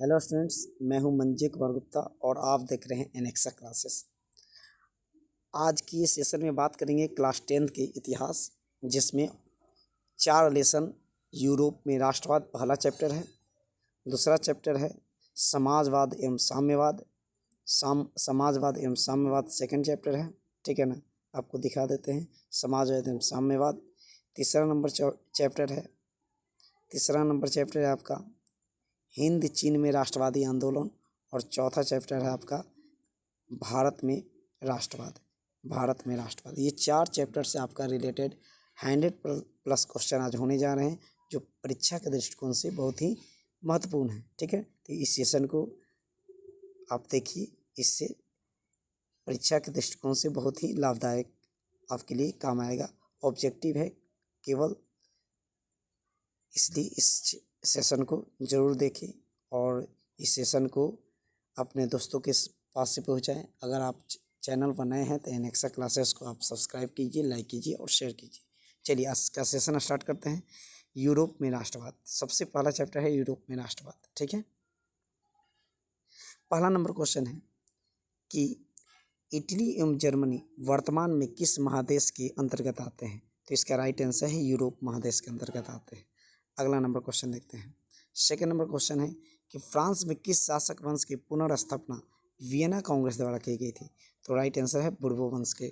Hello students, मैं हूं मंजय कुमार गुप्ता और आप देख रहे हैं एनेक्सा क्लासेस। आज की इस सेशन में बात करेंगे क्लास 10th के इतिहास, जिसमें 4 लेसन यूरोप में राष्ट्रवाद पहला चैप्टर है। दूसरा चैप्टर है समाजवाद एवं साम्यवाद। समाजवाद एवं साम्यवाद सेकंड चैप्टर है, ठीक है ना। आपको दिखा देते हैं समाजवाद एवं साम्यवाद। तीसरा नंबर चैप्टर है आपका हिंद चीन में राष्ट्रवादी आंदोलन। और चौथा चैप्टर है आपका भारत में राष्ट्रवाद। ये 4 चैप्टर से आपका रिलेटेड 100+ क्वेश्चन आज होने जा रहे हैं, जो परीक्षा के दृष्टिकोण से बहुत ही महत्वपूर्ण है, ठीक है। तो इस सेशन को आप देखिए, इससे परीक्षा के दृष्टिकोण से बहुत ही लाभदायक आपके लिए काम आएगा। ऑब्जेक्टिव है केवल, इसलिए इस सेशन को ज़रूर देखें और इस सेशन को अपने दोस्तों के पास से पहुंचाएं। अगर आप चैनल पर नए हैं तो एनेक्सा क्लासेस को आप सब्सक्राइब कीजिए, लाइक कीजिए और शेयर कीजिए। चलिए आज का सेशन स्टार्ट करते हैं। यूरोप में राष्ट्रवाद, सबसे पहला चैप्टर है यूरोप में राष्ट्रवाद, ठीक है। पहला नंबर क्वेश्चन है कि इटली एवं जर्मनी वर्तमान में किस महादेश के अंतर्गत आते हैं? तो इसका राइट आंसर है यूरोप महादेश के अंतर्गत आते हैं। अगला नंबर क्वेश्चन देखते हैं। सेकेंड नंबर क्वेश्चन है कि फ्रांस में किस शासक वंश की पुनर्स्थापना वियना कांग्रेस द्वारा की गई थी? तो राइट आंसर है बुर्बो वंश के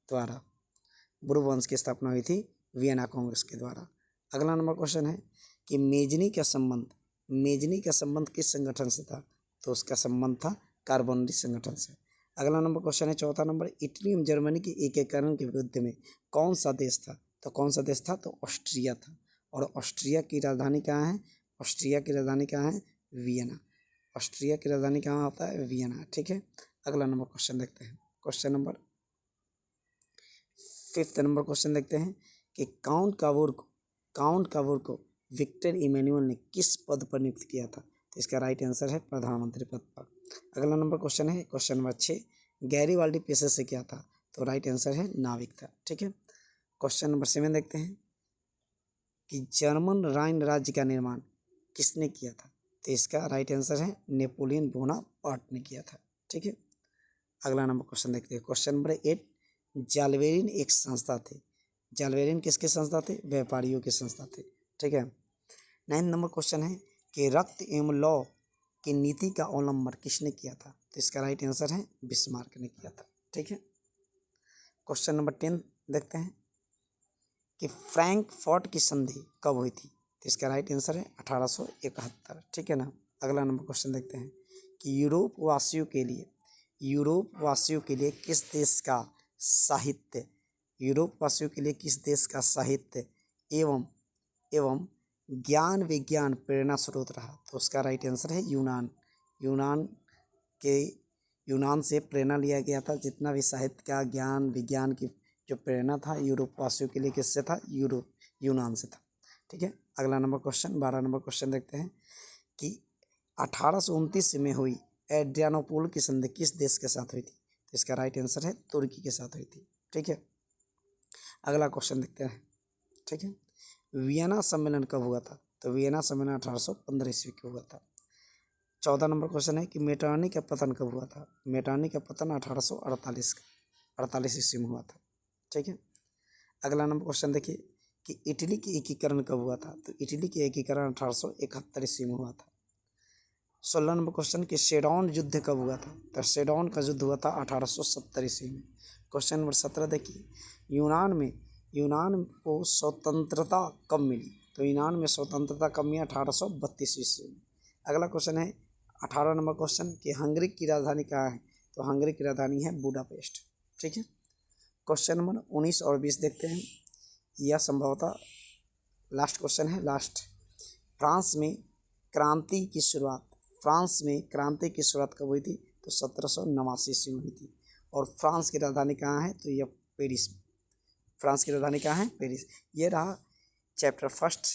द्वारा। बुर्बो वंश की स्थापना हुई थी वियना कांग्रेस के द्वारा। अगला नंबर क्वेश्चन है कि मेजनी का संबंध किस संगठन से था? तो उसका संबंध था कार्बोनरी संगठन से। अगला नंबर क्वेश्चन है चौथा नंबर, इटली एवं जर्मनी के एकीकरण के विरुद्ध में कौन सा देश था? तो कौन सा देश था? तो ऑस्ट्रिया था। और ऑस्ट्रिया की राजधानी कहाँ है? वियना। ऑस्ट्रिया की राजधानी कहाँ होता है? वियना, ठीक है। अगला नंबर क्वेश्चन देखते हैं। फिफ्थ नंबर क्वेश्चन देखते हैं कि काउंट कावूर को विक्टर इमैनुअल ने किस पद पर नियुक्त किया था? तो इसका राइट आंसर है प्रधानमंत्री पद पर। अगला नंबर क्वेश्चन है क्वेश्चन नंबर 6, गैरीबाल्डी पेशे से क्या था? तो राइट आंसर है नाविक था, ठीक है। क्वेश्चन नंबर 7 देखते हैं कि जर्मन राइन राज्य का निर्माण किसने किया था? तो इसका राइट आंसर है नेपोलियन बोनापार्ट ने किया था, ठीक है। अगला नंबर क्वेश्चन देखते हैं। क्वेश्चन नंबर 8, जालवेरिन एक संस्था थे। जालवेरिन किसके संस्था थे? व्यापारियों के संस्था थे, ठीक है। 9 नंबर क्वेश्चन है कि रक्त एवं लौ की नीति का अवलंबन किसने किया था? तो इसका राइट आंसर है बिस्मार्क ने किया था, ठीक है। क्वेश्चन नंबर 10 देखते हैं कि फ्रैंकफर्ट की संधि कब हुई थी? तो इसका राइट आंसर है 1871, ठीक है ना। अगला नंबर क्वेश्चन देखते हैं कि यूरोप वासियों के लिए किस देश का साहित्य एवं ज्ञान विज्ञान प्रेरणा स्रोत रहा? तो उसका राइट आंसर है यूनान से प्रेरणा लिया गया था। जितना भी साहित्य का ज्ञान विज्ञान की जो प्रेरणा था यूरोप वासियों के लिए किससे था? यूनान से था, ठीक है। अगला नंबर क्वेश्चन 12 नंबर क्वेश्चन देखते हैं कि 1829 में हुई एड्रियानोपोल की संधि किस देश के साथ हुई थी? तो इसका राइट आंसर है तुर्की के साथ हुई थी, ठीक है। अगला क्वेश्चन देखते हैं, ठीक है। वियना सम्मेलन कब हुआ था? तो वियना सम्मेलन 1815 ईस्वी को हुआ था। 14 नंबर क्वेश्चन है कि मेटरनी का पतन कब हुआ था? मेटरनी का पतन 1848 ईस्वी में हुआ था, ठीक है। अगला नंबर क्वेश्चन देखिए कि इटली की एकीकरण कब हुआ था? तो इटली की एकीकरण 1871 ईस्वी में हुआ था। 16 नंबर क्वेश्चन कि सेडौन युद्ध कब हुआ था? तो सेडौन का युद्ध हुआ था 1870 ईस्वी में। क्वेश्चन नंबर 17 देखिए, यूनान को स्वतंत्रता कब मिली? तो यूनान में स्वतंत्रता कब मिली? 1832 ईस्वी में। अगला क्वेश्चन है 18 नंबर क्वेश्चन कि हंगरी की राजधानी कहाँ है? तो हंगरी की राजधानी है बुडापेस्ट, ठीक है। क्वेश्चन नंबर 19 और 20 देखते हैं। यह संभवतः लास्ट क्वेश्चन है, फ्रांस में क्रांति की शुरुआत कब हुई थी? तो 1789 ईस्वी में हुई थी। और फ्रांस की राजधानी कहाँ है? तो यह पेरिस। फ्रांस की राजधानी कहाँ है? पेरिस। ये रहा चैप्टर फर्स्ट,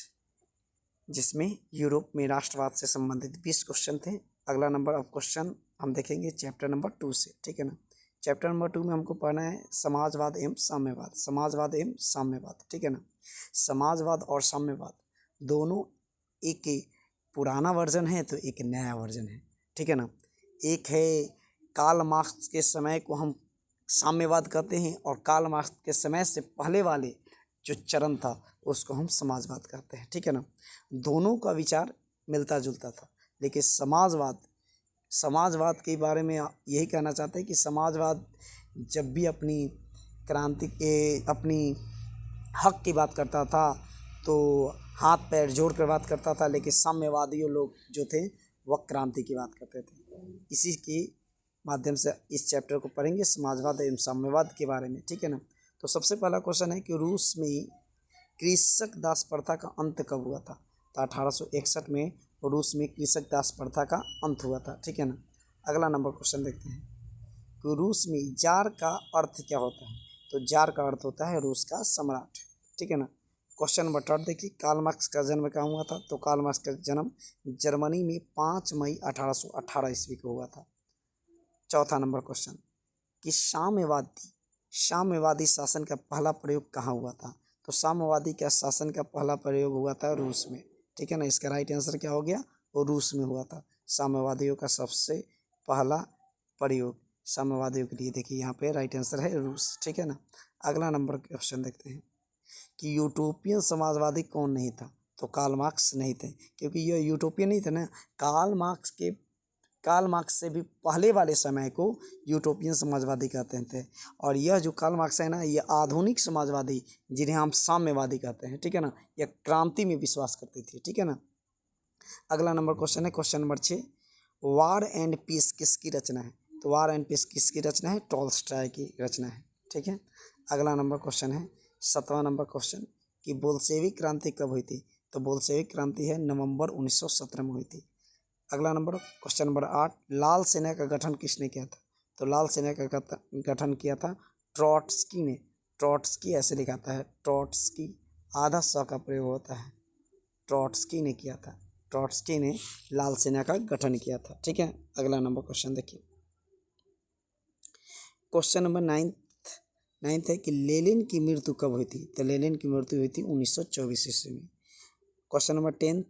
जिसमें यूरोप में राष्ट्रवाद से संबंधित 20 क्वेश्चन थे। अगला नंबर ऑफ क्वेश्चन हम देखेंगे चैप्टर नंबर 2 से, ठीक है ना। चैप्टर नंबर 2 में हमको पढ़ना है समाजवाद एवं साम्यवाद, ठीक है ना। समाजवाद और साम्यवाद दोनों एक पुराना वर्जन है तो एक नया वर्जन है, ठीक है ना। एक है कार्ल मार्क्स के समय को हम साम्यवाद कहते हैं और कार्ल मार्क्स के समय से पहले वाले जो चरण था उसको हम समाजवाद कहते हैं, ठीक है ना। दोनों का विचार मिलता जुलता था, लेकिन समाजवाद के बारे में यही कहना चाहते हैं कि समाजवाद जब भी अपनी क्रांति के अपनी हक की बात करता था तो हाथ पैर जोड़ कर बात करता था, लेकिन साम्यवादी लोग जो थे वह क्रांति की बात करते थे। इसी के माध्यम से इस चैप्टर को पढ़ेंगे, समाजवाद एवं साम्यवाद के बारे में, ठीक है ना। तो सबसे पहला क्वेश्चन है कि रूस में कृषक दास प्रथा का अंत कब हुआ था। तो 1861 में रूस में कृषक दास प्रथा का अंत हुआ था, ठीक है ना। अगला नंबर क्वेश्चन देखते हैं कि रूस में जार का अर्थ क्या होता है। तो जार का अर्थ होता है रूस का सम्राट, ठीक है ना। क्वेश्चन नंबर 3 देखिए, कार्ल मार्क्स का जन्म कहाँ हुआ था। तो कार्ल मार्क्स का जन्म जर्मनी में 5 मई 1818 ईस्वी को हुआ था। चौथा नंबर क्वेश्चन कि साम्यवादी शासन का पहला प्रयोग कहाँ हुआ था। तो साम्यवादी का शासन का पहला प्रयोग हुआ था रूस में, ठीक है ना। इसका राइट आंसर क्या हो गया, वो रूस में हुआ था। साम्यवादियों का सबसे पहला प्रयोग साम्यवादियों के लिए, देखिए यहाँ पे राइट आंसर है रूस, ठीक है ना। अगला नंबर क्वेश्चन देखते हैं कि यूटोपियन समाजवादी कौन नहीं था। तो कार्ल मार्क्स नहीं थे, क्योंकि ये यूटोपियन नहीं थे ना। कार्ल मार्क्स से भी पहले वाले समय को यूटोपियन समाजवादी कहते थे, और यह जो कार्ल मार्क्स है ना, ये आधुनिक समाजवादी जिन्हें हम साम्यवादी कहते हैं, ठीक है ना। यह क्रांति में विश्वास करते थे, ठीक है ना। अगला नंबर क्वेश्चन है question number 6, war and peace किसकी रचना है। तो वार एंड पीस किसकी रचना है, टॉल्स्टॉय की रचना है, ठीक है। अगला नंबर क्वेश्चन है 7वां नंबर क्वेश्चन कि बोल्शेविक क्रांति कब हुई थी। तो बोल्शेविक क्रांति है नवंबर 1917 में हुई थी। अगला नंबर क्वेश्चन नंबर 8, लाल सेना का गठन किसने किया था। तो लाल सेना का गठन किया था ट्रॉट्स्की ने। ट्रॉट्स्की ऐसे लिखाता है, ट्रॉट्स्की आधा स का प्रयोग होता है, ट्रॉट्स्की ने किया था। ट्रॉट्स्की ने लाल सेना का गठन किया था, ठीक है। अगला नंबर क्वेश्चन देखिए, क्वेश्चन नंबर 9 है कि लेनिन की मृत्यु कब हुई थी। तो लेनिन की मृत्यु हुई थी 1924 ईस्वी में। क्वेश्चन नंबर 10,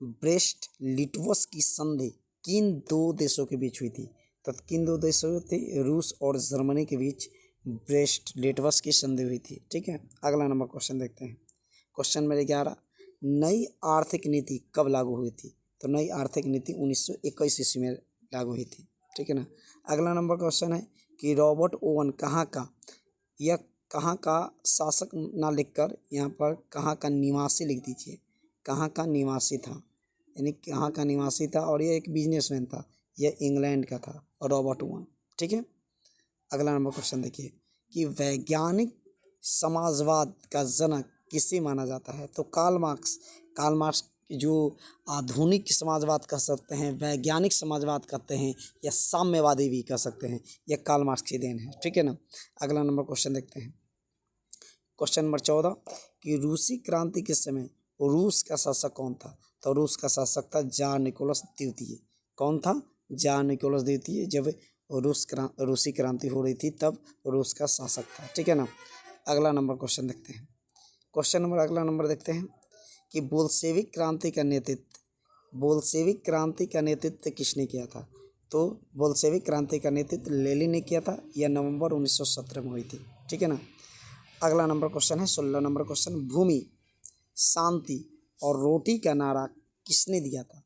ब्रेस्ट लिटवस की संधि किन दो देशों के बीच हुई थी। तो किन दो देशों थे, रूस और जर्मनी के बीच ब्रेस्ट लिटवस की संधि हुई थी, ठीक है। अगला नंबर क्वेश्चन देखते हैं, क्वेश्चन नंबर 11, नई आर्थिक नीति कब लागू हुई थी। तो नई आर्थिक नीति 1921 ईस्वी में लागू हुई थी, ठीक है ना। अगला नंबर क्वेश्चन है कि रॉबर्ट ओवन कहाँ का, यह कहाँ का शासक ना लिखकर यहाँ पर कहाँ का निवासी लिख दीजिए। कहाँ का निवासी था, यानी कहाँ का निवासी था, और यह एक बिजनेसमैन था, यह इंग्लैंड का था रॉबर्ट ओवन, ठीक है। अगला नंबर क्वेश्चन देखिए कि वैज्ञानिक समाजवाद का जनक किसे माना जाता है। तो कार्ल मार्क्स जो आधुनिक समाजवाद कह सकते हैं, वैज्ञानिक समाजवाद कहते हैं, या साम्यवादी भी कह सकते हैं, यह कार्ल मार्क्स की देन है, ठीक है ना। अगला नंबर क्वेश्चन देखते हैं, क्वेश्चन नंबर 14 कि रूसी क्रांति के समय रूस का शासक कौन था। तो रूस का शासक था जार निकोलस द्वितीय। कौन था, जार निकोलस द्वितीय। जब रूसी क्रांति हो रही थी तब रूस का शासक था, ठीक है ना। अगला नंबर क्वेश्चन देखते हैं, अगला नंबर देखते हैं कि बोल्शेविक क्रांति का नेतृत्व किसने किया था। तो बोल्शेविक क्रांति का नेतृत्व लेनिन ने किया था, यह नवंबर 1917 में हुई थी, ठीक है ना। अगला नंबर क्वेश्चन है 16 नंबर क्वेश्चन, भूमि शांति और रोटी का नारा किसने दिया था।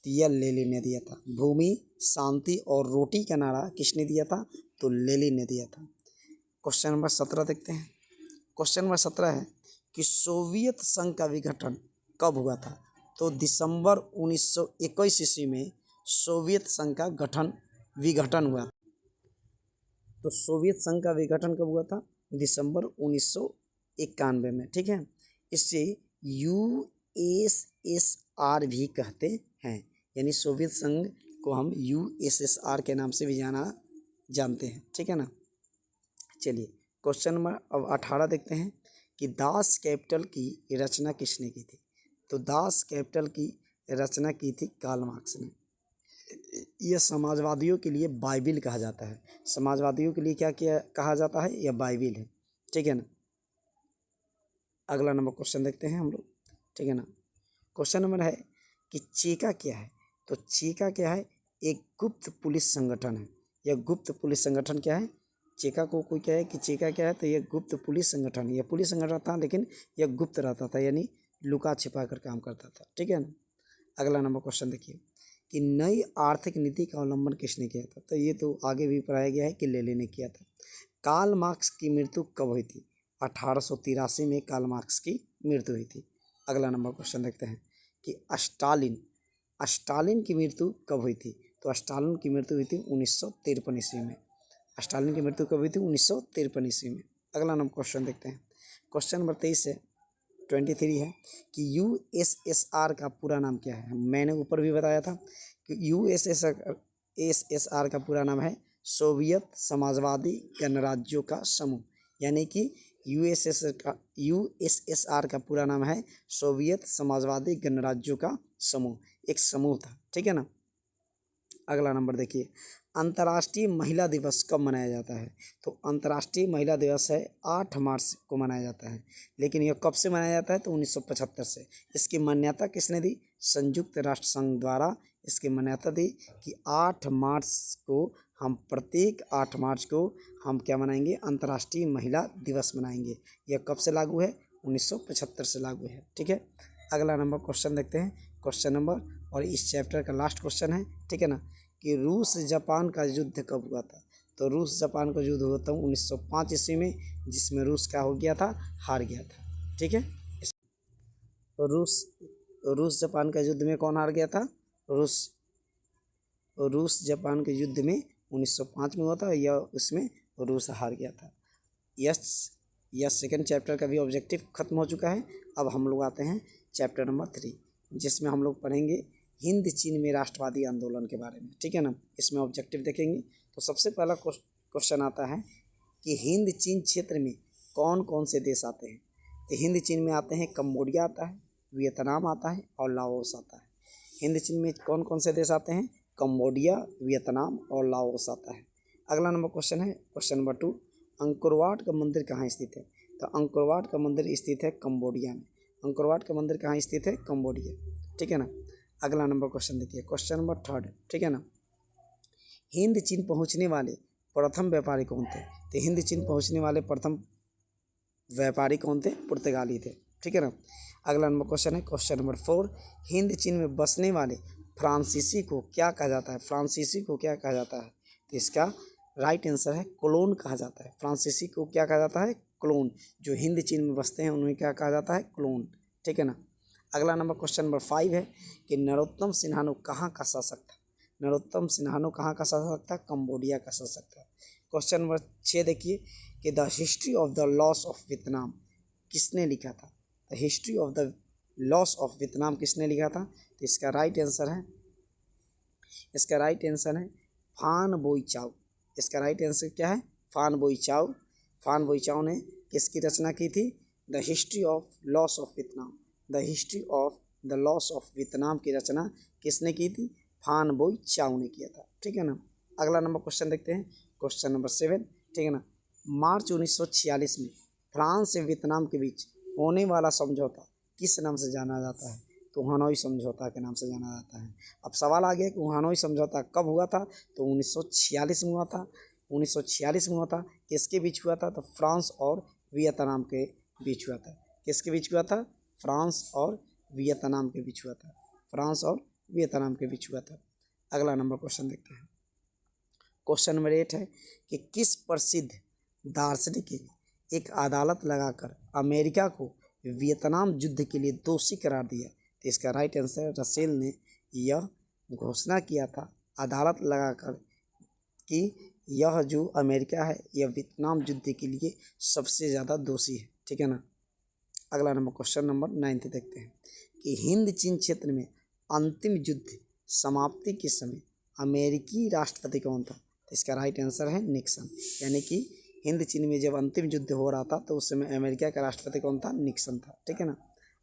तो यह लेनिन ने दिया था। भूमि शांति और रोटी का नारा किसने दिया था, तो लेनिन ने दिया था। क्वेश्चन नंबर 17 देखते हैं, क्वेश्चन नंबर 17 है कि सोवियत संघ का विघटन कब हुआ था। तो दिसंबर 1921 ईस्वी में सोवियत संघ का विघटन हुआ। तो सोवियत संघ का विघटन कब हुआ था, दिसंबर 1991 में, ठीक है। इससे USSR भी कहते हैं, यानी सोवियत संघ को हम USSR के नाम से भी जानते हैं, ठीक है ना। चलिए क्वेश्चन नंबर अब 18 देखते हैं कि दास कैपिटल की रचना किसने की थी। तो दास कैपिटल की रचना की थी कार्ल मार्क्स ने। यह समाजवादियों के लिए बाइबिल कहा जाता है। समाजवादियों के लिए क्या कहा जाता है, यह बाइबिल है, ठीक है ना। अगला नंबर क्वेश्चन देखते हैं हम लोग, ठीक है ना। क्वेश्चन नंबर है कि चेका क्या है। तो चेका क्या है, एक गुप्त पुलिस संगठन है। यह गुप्त पुलिस संगठन क्या है, चेका को कोई कहे कि चेका क्या है, तो यह गुप्त पुलिस संगठन है। यह पुलिस संगठन था लेकिन यह गुप्त रहता था, यानी लुका छिपा कर काम करता था। ठीक है ना। अगला नंबर क्वेश्चन देखिए कि नई आर्थिक नीति का अवलंबन किसने किया था। तो ये तो आगे भी पढ़ाया गया है कि लेनिन ने किया था। कार्ल मार्क्स की मृत्यु कब हुई थी। 1883 में कार्ल मार्क्स की मृत्यु हुई थी। अगला नंबर क्वेश्चन देखते हैं कि स्टालिन की मृत्यु कब हुई थी। तो स्टालिन की मृत्यु हुई थी 1953 ईस्वी में। स्टालिन की मृत्यु कब हुई थी, 1953 ईस्वी में। अगला नंबर क्वेश्चन देखते हैं। क्वेश्चन नंबर 23 है 23 है कि यूएसएसआर का पूरा नाम क्या है। मैंने ऊपर भी बताया था कि यूएसएसआर का पूरा नाम है सोवियत समाजवादी गणराज्यों का समूह, यानी कि यूएसएसआर का पूरा नाम है सोवियत समाजवादी गणराज्यों का समूह, एक समूह था। ठीक है ना। अगला नंबर देखिए, अंतर्राष्ट्रीय महिला दिवस कब मनाया जाता है। तो अंतर्राष्ट्रीय महिला दिवस है 8 मार्च को मनाया जाता है, लेकिन यह कब से मनाया जाता है, तो 1975 से। इसकी मान्यता किसने दी, संयुक्त राष्ट्र संघ द्वारा इसकी मान्यता दी कि 8 मार्च को हम प्रत्येक 8 मार्च को हम क्या मनाएंगे, अंतर्राष्ट्रीय महिला दिवस मनाएंगे। यह कब से लागू है, 1975 से लागू है। ठीक है। अगला नंबर क्वेश्चन देखते हैं, क्वेश्चन नंबर, और इस चैप्टर का लास्ट क्वेश्चन है। ठीक है ना, कि रूस जापान का युद्ध कब हुआ था। तो रूस जापान का युद्ध हुआ था 1905 ईस्वी में, जिसमें रूस क्या हो गया था, हार गया था। ठीक है। तो रूस जापान का युद्ध में कौन हार गया था, रूस जापान के युद्ध में 1905 में हुआ था, या उसमें रूस हार गया था। यह सेकंड चैप्टर का भी ऑब्जेक्टिव खत्म हो चुका है। अब हम लोग आते हैं चैप्टर नंबर 3, जिसमें हम लोग पढ़ेंगे हिंद चीन में राष्ट्रवादी आंदोलन के बारे में। ठीक है ना। इसमें ऑब्जेक्टिव देखेंगे। तो सबसे पहला क्वेश्चन आता है कि हिंद चीन क्षेत्र में कौन कौन से देश आते हैं। तो हिंद चीन में आते हैं कंबोडिया आता है, वियतनाम आता है और लाओस आता है। हिंद चीन में कौन कौन से देश आते हैं, कंबोडिया, वियतनाम और लाओस आता है। अगला नंबर क्वेश्चन है क्वेश्चन नंबर 2, अंकोरवाट का मंदिर कहाँ स्थित है। तो अंकोरवाट का मंदिर स्थित है कंबोडिया में। अंकोरवाट का मंदिर कहाँ स्थित है, कंबोडिया। ठीक है ना। अगला नंबर क्वेश्चन देखिए, क्वेश्चन नंबर 3। ठीक है ना, हिंद चीन पहुंचने वाले प्रथम व्यापारी कौन थे। तो हिंद चीन पहुंचने वाले प्रथम व्यापारी कौन थे, पुर्तगाली थे। ठीक है ना। अगला नंबर क्वेश्चन है क्वेश्चन नंबर 4, हिंद चीन में बसने वाले फ्रांसीसी को क्या कहा जाता है। फ्रांसीसी को क्या कहा जाता है। तो इसका राइट आंसर है क्लोन कहा जाता है। फ्रांसीसी को क्या कहा जाता है, क्लोन। जो हिंद चीन में बसते हैं उन्हें क्या कहा जाता है, क्लोन। ठीक है ना। अगला नंबर क्वेश्चन नंबर 5 है कि नरोत्तम सिन्हानो कहाँ का शासक था। नरोत्तम सिन्हानो कहाँ का शासक था, कंबोडिया का शासक था। क्वेश्चन नंबर 6 देखिए कि the history of the loss of Vietnam किसने लिखा था। The history of the loss of Vietnam किसने लिखा था। तो इसका राइट आंसर है फान बोई चाओ। इसका राइट आंसर क्या है, फान बोई चाओ। फान बोई चाओ ने किसकी रचना की थी, the history of loss of Vietnam. The history of the loss of Vietnam की रचना किसने की थी, फान बोई चाओ ने किया था। ठीक है ना। अगला नंबर क्वेश्चन देखते हैं, क्वेश्चन नंबर 7। ठीक है ना, मार्च 1946 में फ्रांस से वियतनाम के बीच होने वाला समझौता किस नाम से जाना जाता है। तो हानोई समझौता के नाम से जाना जाता है। अब सवाल आ गया कि हानोई समझौता कब हुआ था। तो 1946 में हुआ था। 1946 में हुआ था। किसके बीच हुआ था, तो फ्रांस और वियतनाम के बीच हुआ था। किसके बीच हुआ था, फ्रांस और वियतनाम के बीच हुआ था। फ्रांस और वियतनाम के बीच हुआ था। अगला नंबर क्वेश्चन देखते हैं, क्वेश्चन नंबर 8 है कि किस प्रसिद्ध दार्शनिक ने एक अदालत लगाकर अमेरिका को वियतनाम युद्ध के लिए दोषी करार दिया। तो इसका राइट आंसर, रसेल ने यह घोषणा किया था अदालत लगाकर कि यह जो अमेरिका है यह वियतनाम युद्ध के लिए सबसे ज़्यादा दोषी है। ठीक है ना। अगला नंबर क्वेश्चन नंबर 9 देखते हैं कि हिंद चीन क्षेत्र में अंतिम युद्ध समाप्ति के समय अमेरिकी राष्ट्रपति कौन था। तो इसका राइट आंसर है निक्सन। यानी कि हिंद चीन में जब अंतिम युद्ध हो रहा था तो उस समय अमेरिका का राष्ट्रपति कौन था, निक्सन था। ठीक है ना।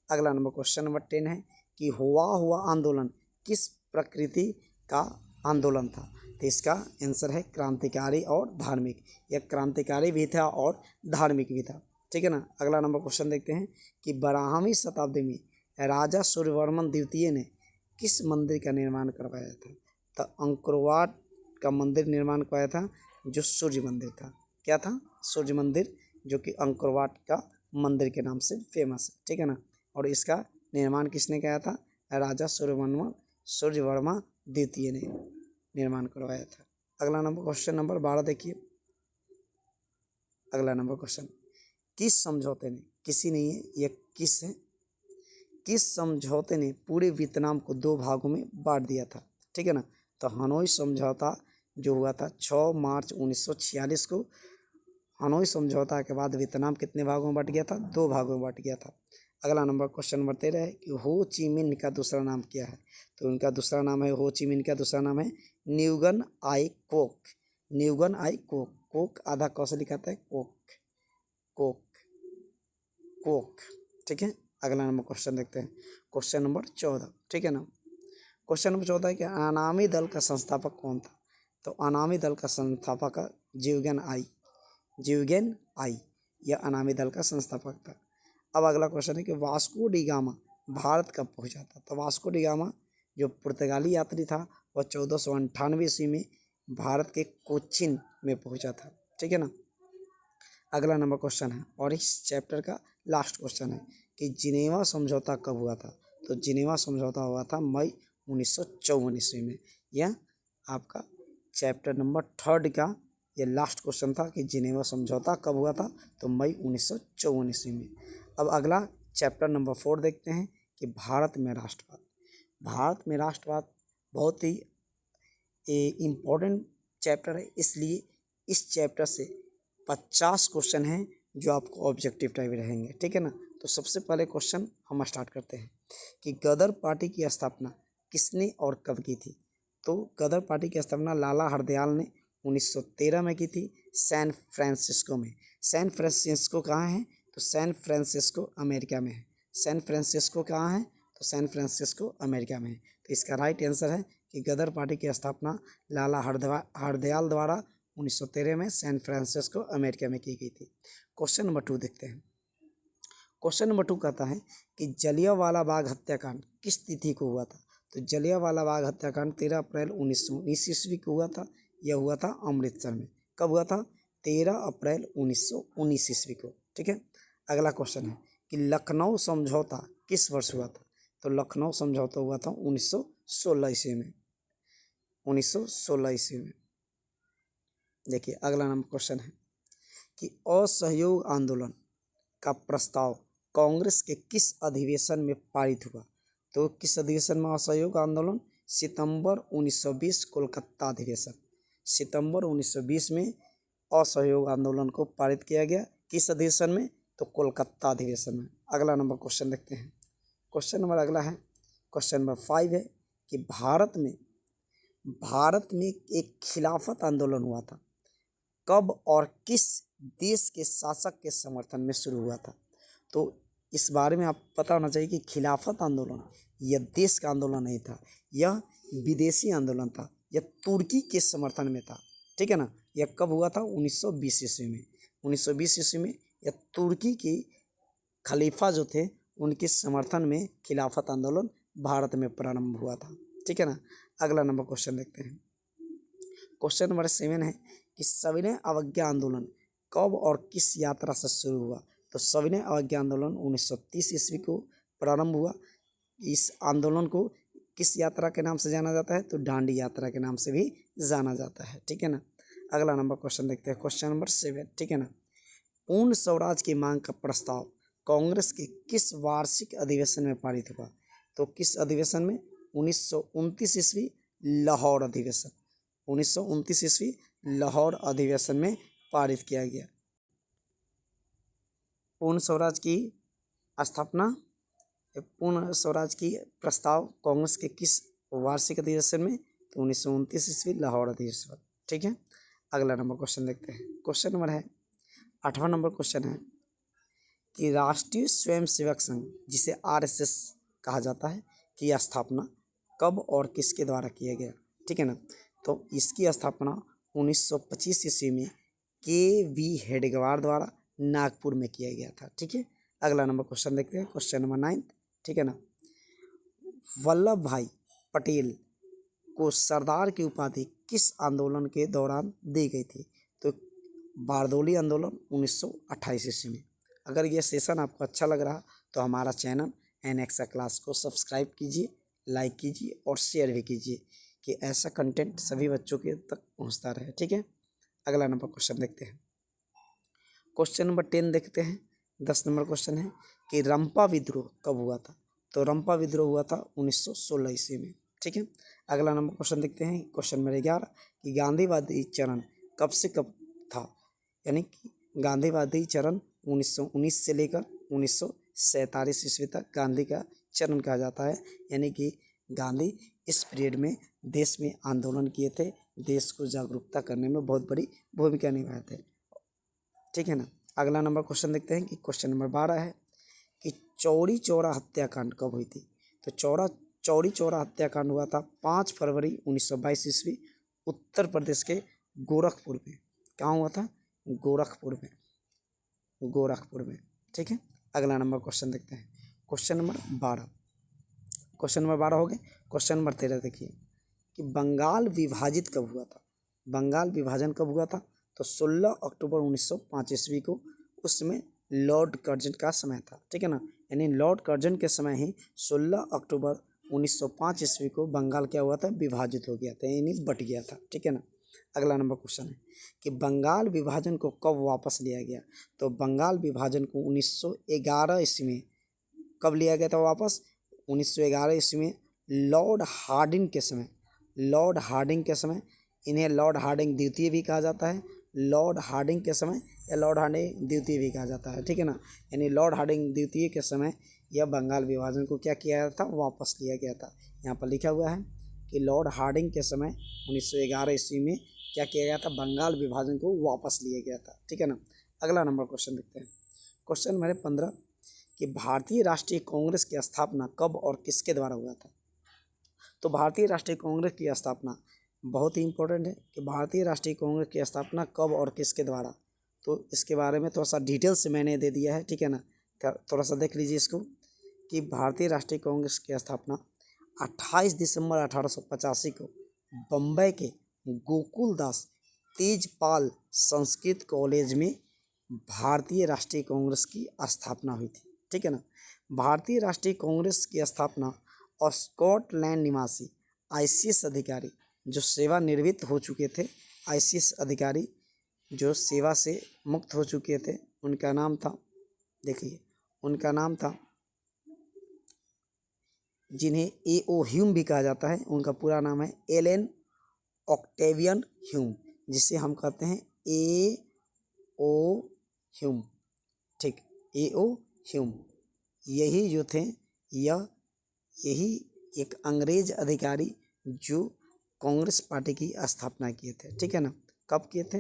अगला नंबर क्वेश्चन नंबर 10 है कि हुआ आंदोलन किस प्रकृति का आंदोलन था। तो इसका आंसर है क्रांतिकारी और धार्मिक। यह क्रांतिकारी भी था और धार्मिक भी था। ठीक है ना। अगला नंबर क्वेश्चन देखते हैं कि 12वीं शताब्दी में राजा सूर्यवर्मन द्वितीय ने किस मंदिर का निर्माण करवाया था? तो अंकोरवाट का मंदिर निर्माण करवाया था, जो सूर्य मंदिर था। क्या था? सूर्य मंदिर, जो कि अंकोरवाट का मंदिर के नाम से फेमस है, ठीक है ना। और इसका निर्माण किसने किया था? राजा सूर्यवर्मा द्वितीय ने निर्माण करवाया था। अगला नंबर क्वेश्चन नंबर 12 देखिए। अगला नंबर क्वेश्चन, किस समझौते ने, किसी नहीं है, यह किस है, किस समझौते ने पूरे वियतनाम को 2 भागों में बांट दिया था? ठीक है ना। तो हनोई समझौता जो हुआ था 6 मार्च 1946 को। हनोई समझौता के बाद वियतनाम कितने भागों में बट गया था? 2 भागों में बट गया था। अगला नंबर क्वेश्चन नंबर 13 है कि हो ची मिन्ह का दूसरा नाम क्या है? तो उनका दूसरा नाम है, हो ची मिन्ह का दूसरा नाम है न्यूगन आई कोक। न्यूगन आई कोक। कोक आधा कौ से लिखा था, कोक, कोक, कोक, ठीक है। अगला नंबर क्वेश्चन देखते हैं, क्वेश्चन नंबर 14, ठीक है ना। क्वेश्चन नंबर 14 है कि अनामी दल का संस्थापक कौन था? तो अनामी दल का संस्थापक जियोगेन आई। जियोगेन आई यह अनामी दल का संस्थापक था। अब अगला क्वेश्चन है कि वास्को डी गामा भारत कब पहुंचा था? तो वास्को डी गामा जो पुर्तगाली यात्री था वह 1498 ईस्वी में भारत के कोचिन में पहुंचा था, ठीक है ना। अगला नंबर क्वेश्चन है और इस चैप्टर का लास्ट क्वेश्चन है कि जिनेवा समझौता कब हुआ था? तो जिनेवा समझौता हुआ था मई 1954 ईस्वी में। यह आपका चैप्टर नंबर 3 का ये लास्ट क्वेश्चन था कि जिनेवा समझौता कब हुआ था? तो मई 1954 ईस्वी में। अब अगला चैप्टर नंबर 4 देखते हैं कि भारत में राष्ट्रवाद। भारत में राष्ट्रवाद बहुत ही इम्पोर्टेंट चैप्टर है, इसलिए इस चैप्टर से 50 क्वेश्चन हैं जो आपको ऑब्जेक्टिव टाइप रहेंगे, ठीक है ना। तो सबसे पहले क्वेश्चन हम स्टार्ट करते हैं कि गदर पार्टी की स्थापना किसने और कब की थी? तो गदर पार्टी की स्थापना लाला हरदयाल ने 1913 में की थी, सैन फ्रांसिस्को में। सैन फ्रांसिस्को कहाँ है? तो सैन फ्रांसिस्को अमेरिका में है। सैन फ्रांसिस्को कहाँ है? तो सैन फ्रांसिस्को अमेरिका में है। तो इसका राइट आंसर है कि गदर पार्टी की स्थापना लाला हरदयाल द्वारा 1913 में सैन फ्रांसिस्को अमेरिका में की गई थी। क्वेश्चन नंबर 2 देखते हैं। क्वेश्चन नंबर 2 कहता है कि जलियांवाला बाग हत्याकांड किस तिथि को हुआ था? तो जलियांवाला बाग हत्याकांड 13 अप्रैल 1919 ईस्वी को हुआ था। यह हुआ था अमृतसर में। कब हुआ था? 13 अप्रैल 1919 ईस्वी को, ठीक है। अगला क्वेश्चन है कि लखनऊ समझौता किस वर्ष हुआ था? तो लखनऊ समझौता हुआ था 1916 ईस्वी में। 1916 ईस्वी में। देखिए अगला नंबर क्वेश्चन है कि असहयोग आंदोलन का प्रस्ताव कांग्रेस के किस अधिवेशन में पारित हुआ? तो किस अधिवेशन में असहयोग आंदोलन? सितंबर 1920 कोलकाता अधिवेशन। सितंबर 1920 में असहयोग आंदोलन को पारित किया गया। किस अधिवेशन में? तो कोलकाता अधिवेशन में। अगला नंबर क्वेश्चन देखते हैं। क्वेश्चन नंबर अगला है, क्वेश्चन नंबर 5 है कि भारत में एक खिलाफत आंदोलन हुआ था, कब और किस देश के शासक के समर्थन में शुरू हुआ था? तो इस बारे में आप पता होना चाहिए कि खिलाफत आंदोलन यह देश का आंदोलन नहीं था, यह विदेशी आंदोलन था, यह तुर्की के समर्थन में था, ठीक है ना। यह कब हुआ था? 1920 ईस्वी में। 1920 ईस्वी में यह तुर्की के खलीफा जो थे उनके समर्थन में खिलाफत आंदोलन भारत में प्रारंभ हुआ था, ठीक है ना। अगला नंबर क्वेश्चन देखते हैं। क्वेश्चन नंबर 7 है कि सविनय अवज्ञा आंदोलन कब और किस यात्रा से शुरू हुआ? तो सविनय अवज्ञा आंदोलन 1930 ईस्वी को प्रारंभ हुआ। इस आंदोलन को किस यात्रा के नाम से जाना जाता है? तो दांडी यात्रा के नाम से भी जाना जाता है, ठीक है ना। अगला नंबर क्वेश्चन देखते हैं, क्वेश्चन नंबर 7, ठीक है ना। पूर्ण स्वराज की मांग का प्रस्ताव कांग्रेस के किस वार्षिक अधिवेशन में पारित हुआ? तो किस अधिवेशन में? 1929 ईस्वी लाहौर अधिवेशन। 1929 ईस्वी लाहौर अधिवेशन में पारित किया गया। पूर्ण स्वराज की स्थापना, पूर्ण स्वराज की प्रस्ताव कांग्रेस के किस वार्षिक अधिवेशन में? तो 1929 ईस्वी लाहौर अधिवेशन, ठीक है। अगला नंबर क्वेश्चन देखते हैं। क्वेश्चन नंबर है 8वां नंबर क्वेश्चन है कि राष्ट्रीय स्वयंसेवक संघ जिसे आरएसएस कहा जाता है की स्थापना कब और किसके द्वारा किया गया? ठीक है ना। तो इसकी स्थापना 1925 ईस्वी में के.वी. हेडगेवार द्वारा नागपुर में किया गया था, ठीक है। अगला नंबर क्वेश्चन देखते हैं, क्वेश्चन नंबर 9, ठीक है ना। वल्लभ भाई पटेल को सरदार की उपाधि किस आंदोलन के दौरान दी गई थी? तो बारदोली आंदोलन 1928 ईस्वी में। अगर ये सेशन आपको अच्छा लग रहा तो हमारा चैनल एनएक्सा क्लास को सब्सक्राइब कीजिए, लाइक कीजिए और शेयर भी कीजिए कि ऐसा कंटेंट सभी बच्चों के तक पहुंचता रहे। ठीक है, अगला नंबर क्वेश्चन देखते हैं। क्वेश्चन नंबर 10 देखते हैं। 10 नंबर क्वेश्चन है कि रंपा विद्रोह कब हुआ था? तो रंपा विद्रोह हुआ था 1916 ईस्वी में। ठीक है, अगला नंबर क्वेश्चन देखते हैं। क्वेश्चन नंबर 11 कि गांधीवादी चरण कब से कब था? यानी कि गांधीवादी चरण 1919 से लेकर 1947 ईस्वी तक गांधी का चरण कहा जाता है। यानी कि गांधी इस पीरियड में देश में आंदोलन किए थे, देश को जागरूकता करने में बहुत बड़ी भूमिका निभाए थे। ठीक है ना, अगला नंबर क्वेश्चन देखते हैं कि क्वेश्चन नंबर 12 है कि चौरी चौरा हत्याकांड कब हुई थी? तो चौरी चौरा हत्याकांड हुआ था 5 फरवरी 1922 ईस्वी उत्तर प्रदेश के गोरखपुर में। कहाँ हुआ था? गोरखपुर में। ठीक है, अगला नंबर क्वेश्चन देखते हैं। क्वेश्चन नंबर 12 हो गए। क्वेश्चन नंबर 13 देखिए कि बंगाल विभाजित कब हुआ था? बंगाल विभाजन कब हुआ था? तो 16 अक्टूबर 1905 ईस्वी को। उसमें लॉर्ड कर्जन का समय था। ठीक है ना, यानी लॉर्ड कर्जन के समय ही 16 अक्टूबर 1905 ईस्वी को बंगाल क्या हुआ था? विभाजित हो गया था, यानी बट गया था। ठीक है ना, अगला नंबर क्वेश्चन है कि बंगाल विभाजन को कब वापस लिया गया? तो बंगाल विभाजन को 1911 ईस्वी में कब लिया गया था वापस? 1911 ईस्वी में लॉर्ड हार्डिंग के समय। इन्हें लॉर्ड हार्डिंग द्वितीय भी कहा जाता है, लॉर्ड हार्डिंग के समय या लॉर्ड हार्डिंग द्वितीय भी कहा जाता है। ठीक है ना, यानी लॉर्ड हार्डिंग द्वितीय के समय यह बंगाल विभाजन को क्या किया गया था? वापस लिया गया था। यहाँ पर लिखा हुआ है कि लॉर्ड हार्डिंग के समय 1911 ईस्वी में क्या किया गया था? बंगाल विभाजन को वापस लिया गया था। ठीक है ना, अगला नंबर क्वेश्चन देखते हैं। क्वेश्चन नंबर 15 कि भारतीय राष्ट्रीय कांग्रेस की स्थापना कब और किसके द्वारा हुआ था? तो भारतीय राष्ट्रीय कांग्रेस की स्थापना बहुत ही इंपॉर्टेंट है कि भारतीय राष्ट्रीय कांग्रेस की स्थापना कब और किसके द्वारा। तो इसके बारे में थोड़ा सा डिटेल से मैंने दे दिया है। ठीक है ना, थोड़ा सा देख लीजिए इसको कि भारतीय राष्ट्रीय कांग्रेस की स्थापना 28 दिसंबर 1885 को बम्बई के गोकुलदास तेजपाल संस्कृत कॉलेज में भारतीय राष्ट्रीय कांग्रेस की स्थापना हुई थी। ठीक है ना, भारतीय राष्ट्रीय कांग्रेस की स्थापना और स्कॉटलैंड निवासी आईसीएस अधिकारी जो सेवानिवृत्त हो चुके थे, आईसीएस अधिकारी जो सेवा से मुक्त हो चुके थे, उनका नाम था, देखिए उनका नाम था, जिन्हें ए.ओ. ह्यूम भी कहा जाता है, उनका पूरा नाम है एलन ऑक्टेवियन ह्यूम, जिसे हम कहते हैं ए.ओ. ह्यूम। ठीक, ए.ओ. ह्यूम यही जो थे, यही एक अंग्रेज अधिकारी जो कांग्रेस पार्टी की स्थापना किए थे। ठीक है ना, कब किए थे?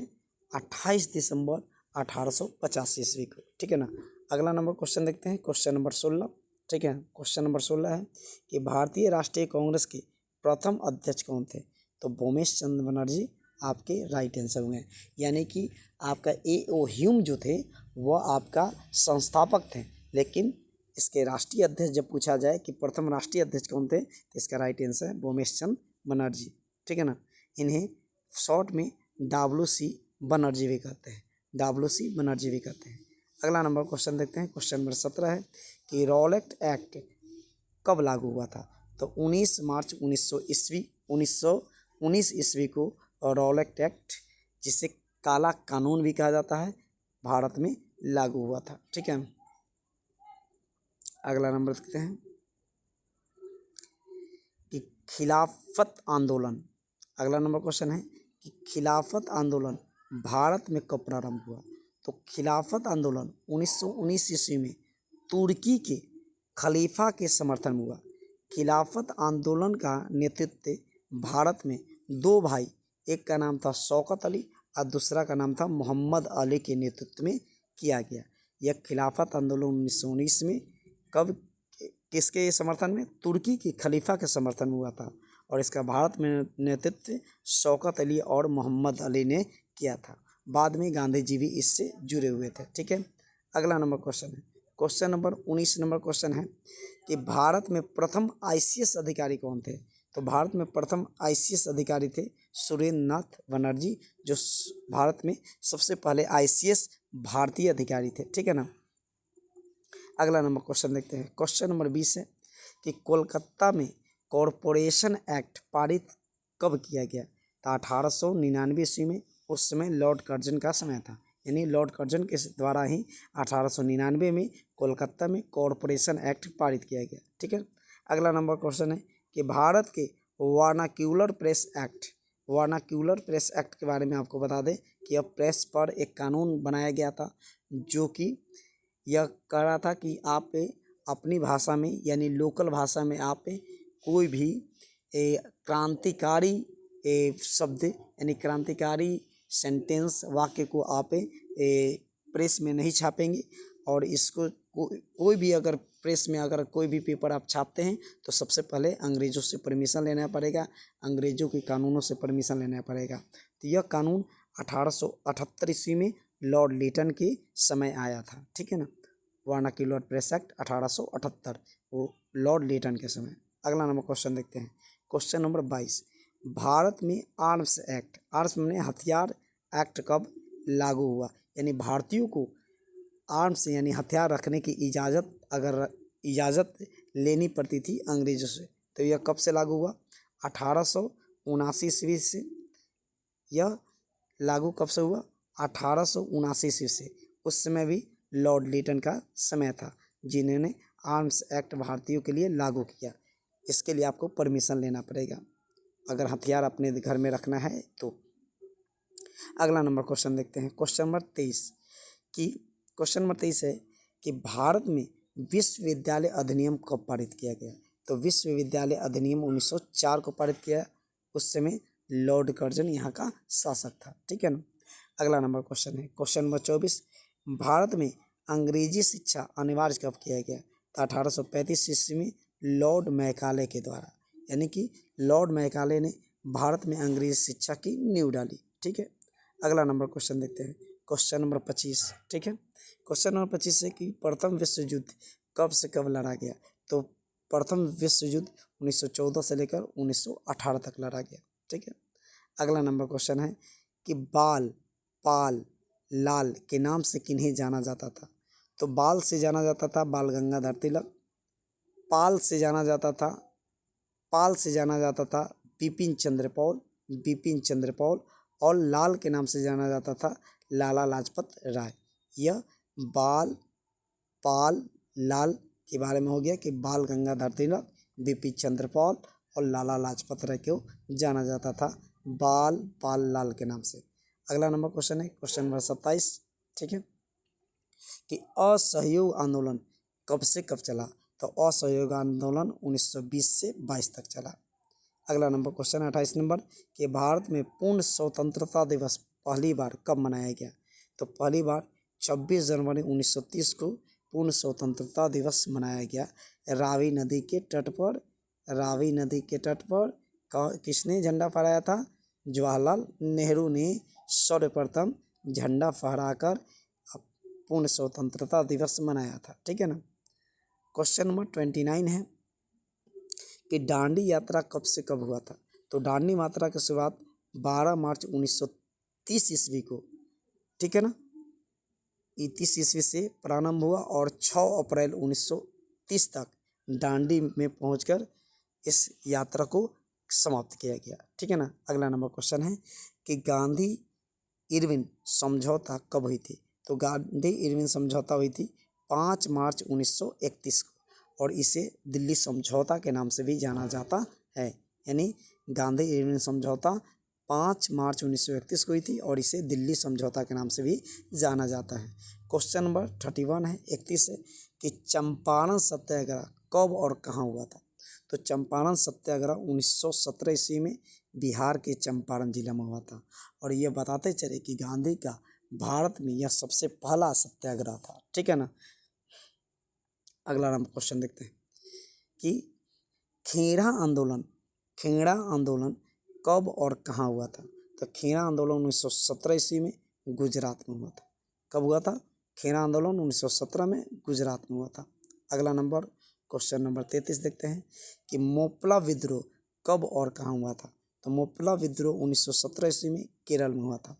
28 दिसंबर 1885 ईस्वी को। ठीक है ना, अगला नंबर क्वेश्चन देखते हैं। Question number 16। ठीक है, क्वेश्चन नंबर 16 है कि भारतीय राष्ट्रीय कांग्रेस के प्रथम अध्यक्ष कौन थे? तो भूमेश चंद्र बनर्जी आपके राइट आंसर हुए। यानी कि आपका ए.ओ. ह्यूम जो थे वह आपका संस्थापक थे, लेकिन इसके राष्ट्रीय अध्यक्ष जब पूछा जाए कि प्रथम राष्ट्रीय अध्यक्ष कौन थे, तो इसका राइट आंसर है भूमेश चंद्र बनर्जी। ठीक है ना, इन्हें शॉर्ट में WC बनर्जी भी कहते हैं, WC बनर्जी भी कहते हैं। अगला नंबर क्वेश्चन देखते हैं। क्वेश्चन नंबर 17 है कि रॉलेट एक्ट कब लागू हुआ था? तो 19 मार्च 1919 ईस्वी को रॉलेट एक्ट, जिसे काला कानून भी कहा जाता है, भारत में लागू हुआ था। ठीक है, अगला नंबर देखते हैं कि खिलाफत आंदोलन। अगला नंबर क्वेश्चन है कि खिलाफत आंदोलन भारत में कब प्रारंभ हुआ? तो खिलाफत आंदोलन 1919 ईस्वी में तुर्की के खलीफा के समर्थन में हुआ। खिलाफत आंदोलन का नेतृत्व भारत में दो भाई, एक का नाम था शौकत अली और दूसरा का नाम था मोहम्मद अली के नेतृत्व में किया गया। यह खिलाफत आंदोलन 1919 में कब, किसके समर्थन में? तुर्की के खलीफा के समर्थन में हुआ था, और इसका भारत में नेतृत्व शौकत अली और मोहम्मद अली ने किया था। बाद में गांधी जी भी इससे जुड़े हुए थे। ठीक है, अगला नंबर क्वेश्चन है। क्वेश्चन नंबर 19 नंबर क्वेश्चन है कि भारत में प्रथम आईसीएस अधिकारी कौन थे? तो भारत में प्रथम आईसीएस अधिकारी थे सुरेंद्र नाथ बनर्जी, जो भारत में सबसे पहले आईसीएस भारतीय अधिकारी थे। ठीक है ना। अगला नंबर क्वेश्चन देखते हैं। क्वेश्चन नंबर 20 है कि कोलकाता में कॉरपोरेशन एक्ट पारित कब किया गया? तो 1899 ईस्वी में। उस समय लॉर्ड कर्जन का समय था, यानी लॉर्ड कर्जन के द्वारा ही 1899 में कोलकाता में कॉरपोरेशन एक्ट पारित किया गया। ठीक है। अगला नंबर क्वेश्चन है कि भारत के वर्नाक्यूलर प्रेस एक्ट के बारे में आपको बता दें कि अब प्रेस पर एक कानून बनाया गया था, जो कि यह कह रहा था कि आप अपनी भाषा में यानी लोकल भाषा में आप कोई भी क्रांतिकारी शब्द यानी क्रांतिकारी सेंटेंस वाक्य को आप प्रेस में नहीं छापेंगे, और इसको कोई भी अगर प्रेस में अगर कोई भी पेपर आप छापते हैं तो सबसे पहले अंग्रेज़ों से परमिशन लेना पड़ेगा, अंग्रेज़ों के कानूनों से परमिशन लेना पड़ेगा। तो यह कानून 1878 ईस्वी में लॉर्ड लिटन के समय आया था। ठीक है ना। वर्नाक्यूलर प्रेस एक्ट 1878, वो लॉर्ड लिटन के समय। अगला नंबर क्वेश्चन देखते हैं। क्वेश्चन नंबर 22, भारत में आर्म्स में हथियार एक्ट कब लागू हुआ? यानी भारतीयों को आर्म्स यानी हथियार रखने की इजाज़त लेनी पड़ती थी अंग्रेज़ों से, तो यह कब से लागू हुआ? 1879 ईस्वी से। यह लागू कब से हुआ? 1879 ईस्वी से। उस समय भी लॉर्ड लिटन का समय था, जिन्होंने आर्म्स एक्ट भारतीयों के लिए लागू किया। इसके लिए आपको परमिशन लेना पड़ेगा अगर हथियार अपने घर में रखना है तो। अगला नंबर क्वेश्चन देखते हैं। क्वेश्चन नंबर 23 है कि भारत में विश्वविद्यालय अधिनियम कब पारित किया गया? तो विश्वविद्यालय अधिनियम 1904 को पारित किया। उस समय लॉर्ड कर्जन यहाँ का शासक था। ठीक है ना। अगला नंबर क्वेश्चन है। क्वेश्चन नंबर 24, भारत में अंग्रेजी शिक्षा अनिवार्य कब किया गया? तो 1835 ईस्वी में लॉर्ड मैकाले के द्वारा, यानी कि लॉर्ड मैकाले ने भारत में अंग्रेजी शिक्षा की नींव डाली। ठीक है। अगला नंबर क्वेश्चन देखते हैं। Question number 25। ठीक है। क्वेश्चन नंबर 25 है कि प्रथम विश्व युद्ध कब से कब लड़ा गया? तो प्रथम विश्व युद्ध 1914 से लेकर 1918 तक लड़ा गया। ठीक है। अगला नंबर क्वेश्चन है कि पाल लाल के नाम से किन्हें जाना जाता था? तो बाल से जाना जाता था बाल गंगाधर तिलक, पाल से जाना जाता था बिपिन चंद्र पॉल, और लाल के नाम से जाना जाता था लाला लाजपत राय। यह पाल लाल के बारे में हो गया कि बाल गंगाधर तिलक, बिपिन चंद्र पॉल और लाला लाजपत राय को जाना जाता था पाल लाल के नाम से। अगला नंबर क्वेश्चन है क्वेश्चन नंबर 27। ठीक है, कि असहयोग आंदोलन कब से कब चला? तो असहयोग आंदोलन 1920 से 22 तक चला। अगला नंबर क्वेश्चन 28 नंबर, कि भारत में पूर्ण स्वतंत्रता दिवस पहली बार कब मनाया गया? तो पहली बार 26 जनवरी 1930 को पूर्ण स्वतंत्रता दिवस मनाया गया। रावी नदी के तट पर किसने झंडा फहराया था? जवाहरलाल नेहरू ने सर्वप्रथम झंडा फहराकर पूर्ण स्वतंत्रता दिवस मनाया था। ठीक है ना। क्वेश्चन नंबर 29 है कि दांडी यात्रा कब से कब हुआ था? तो दांडी यात्रा की शुरुआत 12 मार्च 1930 ईस्वी को, ठीक है ना, 30 ईस्वी से प्रारंभ हुआ और 6 अप्रैल 1930 तक दांडी में पहुंचकर इस यात्रा को समाप्त किया गया। ठीक है ना। अगला नंबर क्वेश्चन है कि गांधी इरविन समझौता कब हुई थी? तो गांधी इरविन समझौता हुई थी 5 मार्च 1931 को, और इसे दिल्ली समझौता के नाम से भी जाना जाता है। यानी गांधी इरविन समझौता 5 मार्च 1931 को हुई थी और इसे दिल्ली समझौता के नाम से भी जाना जाता है। क्वेश्चन नंबर 31 है 31 है कि चंपारण सत्याग्रह कब और कहाँ हुआ था? तो चंपारण सत्याग्रह 1917 ईस्वी में बिहार के चंपारण जिला में हुआ था, और यह बताते चले कि गांधी का भारत में यह सबसे पहला सत्याग्रह था। ठीक है ना। अगला हम क्वेश्चन देखते हैं कि खेड़ा आंदोलन कब और कहाँ हुआ था? तो खेड़ा आंदोलन 1917 ईस्वी में गुजरात में हुआ था। कब हुआ था? खेड़ा आंदोलन 1917 में गुजरात में हुआ था। अगला नंबर क्वेश्चन नंबर 33 देखते हैं कि मोपला विद्रोह कब और कहाँ हुआ था? तो मोपला विद्रोह 1917 ईस्वी में केरल में हुआ था।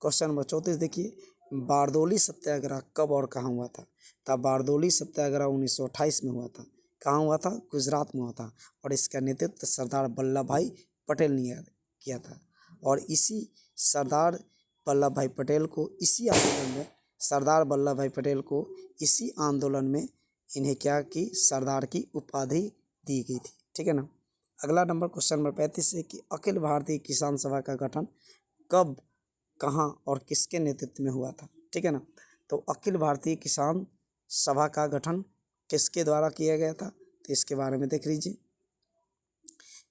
क्वेश्चन नंबर 34 देखिए, बारदोली सत्याग्रह कब और कहाँ हुआ था? तब बारदोली सत्याग्रह 1928 में हुआ था। कहाँ हुआ था? गुजरात में हुआ था। और इसका नेतृत्व सरदार वल्लभ भाई पटेल ने किया था। और इसी सरदार वल्लभ भाई पटेल को इसी आंदोलन में सरदार वल्लभ भाई पटेल को इसी आंदोलन में इन्हें क्या की सरदार की उपाधि दी गई थी। ठीक है ना। अगला नंबर क्वेश्चन नंबर 35 है कि अखिल भारतीय किसान सभा का गठन कब, कहाँ और किसके नेतृत्व में हुआ था? ठीक है ना। तो अखिल भारतीय किसान सभा का गठन किसके द्वारा किया गया था? तो इसके बारे में देख लीजिए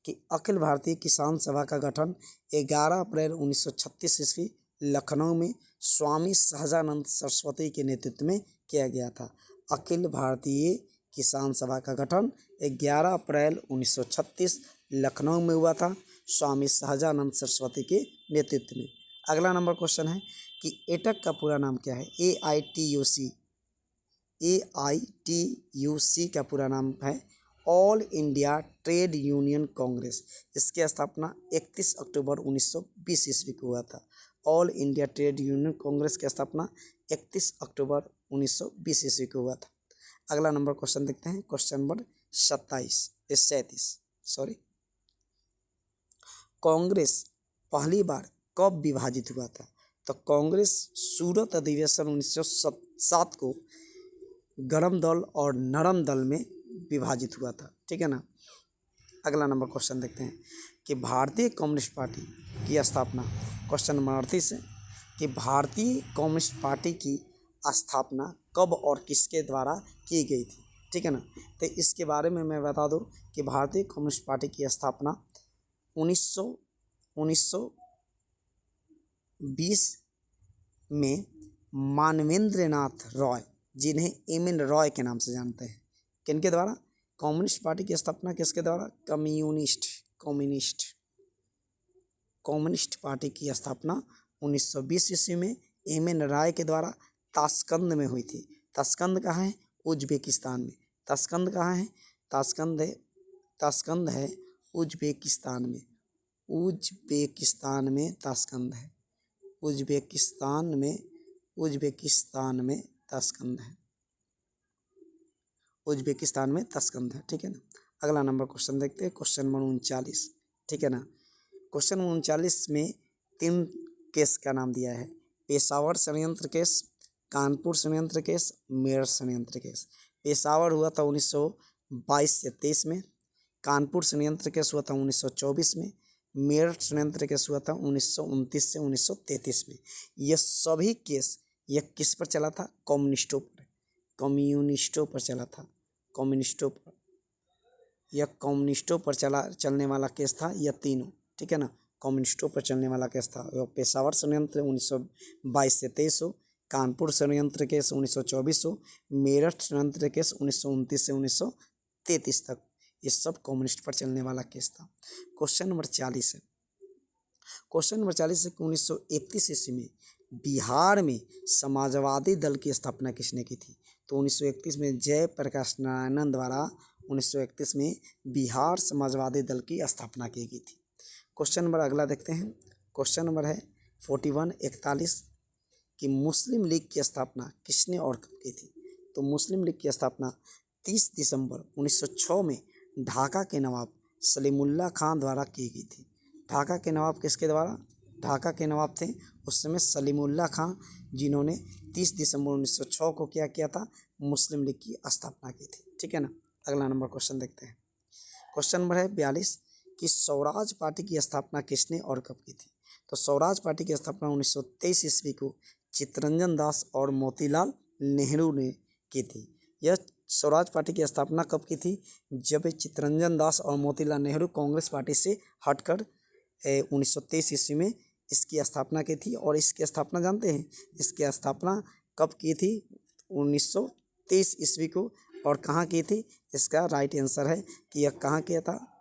कि अखिल भारतीय किसान सभा का गठन 11 अप्रैल 1936 ईस्वी लखनऊ में स्वामी सहजानंद सरस्वती के नेतृत्व में किया गया था। अखिल भारतीय किसान सभा का गठन 11 अप्रैल 1936 लखनऊ में हुआ था, स्वामी सहजानंद सरस्वती के नेतृत्व में। अगला नंबर क्वेश्चन है कि एटक का पूरा नाम क्या है? AITUC। AITUC का पूरा नाम है all India trade union Congress. इसकी स्थापना 31 अक्टूबर 1920 ईस्वी को हुआ था। All India trade union Congress की स्थापना 31 अक्टूबर 1920 ईस्वी को हुआ था। अगला नंबर क्वेश्चन देखते हैं, क्वेश्चन नंबर 37 सॉरी। कांग्रेस पहली बार कब विभाजित हुआ था? तो कांग्रेस सूरत अधिवेशन 1907 को गरम दल और नरम दल में विभाजित हुआ था। ठीक है ना। अगला नंबर क्वेश्चन देखते हैं कि भारतीय कम्युनिस्ट पार्टी की स्थापना, क्वेश्चन नंबर 38 है कि भारतीय कम्युनिस्ट पार्टी की स्थापना कब और किसके द्वारा की गई थी? ठीक है ना। तो इसके बारे में मैं बता दूं कि भारतीय कम्युनिस्ट पार्टी की स्थापना 1920 में मानवेंद्र नाथ रॉय, जिन्हें MN रॉय के नाम से जानते हैं, किनके द्वारा? कम्युनिस्ट पार्टी की स्थापना किसके द्वारा? कम्युनिस्ट पार्टी की स्थापना 1920 ईस्वी में MN रॉय के द्वारा ताशकंद में हुई थी। ताशकंद कहाँ है? उज्बेकिस्तान में। ताशकंद कहाँ है? ताशकंद है उज्बेकिस्तान में। ताशकंद है। उज्बेकिस्तान में ताशकंद है। ठीक है ना। अगला नंबर क्वेश्चन देखते हैं, क्वेश्चन नंबर 39। ठीक है ना। क्वेश्चन 39 में 3 केस का नाम दिया है, पेशावर षड्यंत्र केस, कानपुर षड्यंत्र केस, मेरठ षड्यंत्र केस। पेशावर हुआ था 1922 से 23 में, कानपुर षड्यंत्र केस हुआ था 1924 में, मेरठ षड्यंत्र केस हुआ था 1929 से 1933 में। ये सभी केस यह किस पर चला था? कम्युनिस्टों पर चला था। यह कम्युनिस्टों पर चलने वाला केस था यह तीनों। ठीक है ना। कम्युनिस्टों पर चलने वाला केस था। यह पेशावर षड्यंत्र 1922 से 23 हो, कानपुर षड्यंत्र केस 1924 हो, मेरठ षड्यंत्र केस 1929 से 1933 तक, ये सब कम्युनिस्ट पर चलने वाला केस था। क्वेश्चन नंबर 40 है। क्वेश्चन नंबर 40 है कि 1931 ईस्वी में बिहार में समाजवादी दल की स्थापना किसने की थी? तो 1931 में जयप्रकाश नारायण द्वारा 1931 में बिहार समाजवादी दल की स्थापना की गई थी। क्वेश्चन नंबर अगला देखते हैं, क्वेश्चन नंबर है 41 कि मुस्लिम लीग की स्थापना किसने और कब की थी? तो मुस्लिम लीग की स्थापना 30 दिसंबर 1906 में ढाका के नवाब सलीमुल्लाह खां द्वारा की गई थी। ढाका के नवाब किसके द्वारा? ढाका के नवाब थे उस समय सलीमुल्लाह खां, जिन्होंने 30 दिसंबर 1906 को क्या किया था? मुस्लिम लीग की स्थापना की थी। ठीक है ना। अगला नंबर क्वेश्चन देखते हैं, क्वेश्चन नंबर है 42 कि स्वराज पार्टी की स्थापना किसने और कब की थी? तो स्वराज पार्टी की स्थापना 1923 ईस्वी को चित्तरंजन दास और मोतीलाल नेहरू ने की थी। यह स्वराज पार्टी की स्थापना कब की थी? जब चित्तरंजन दास और मोतीलाल नेहरू कांग्रेस पार्टी से हटकर 1923 ईस्वी में इसकी स्थापना की थी। और इसकी स्थापना जानते हैं इसकी स्थापना कब की थी? 1923 ईस्वी को। और कहाँ की थी? इसका राइट आंसर है कि यह कहाँ किया था?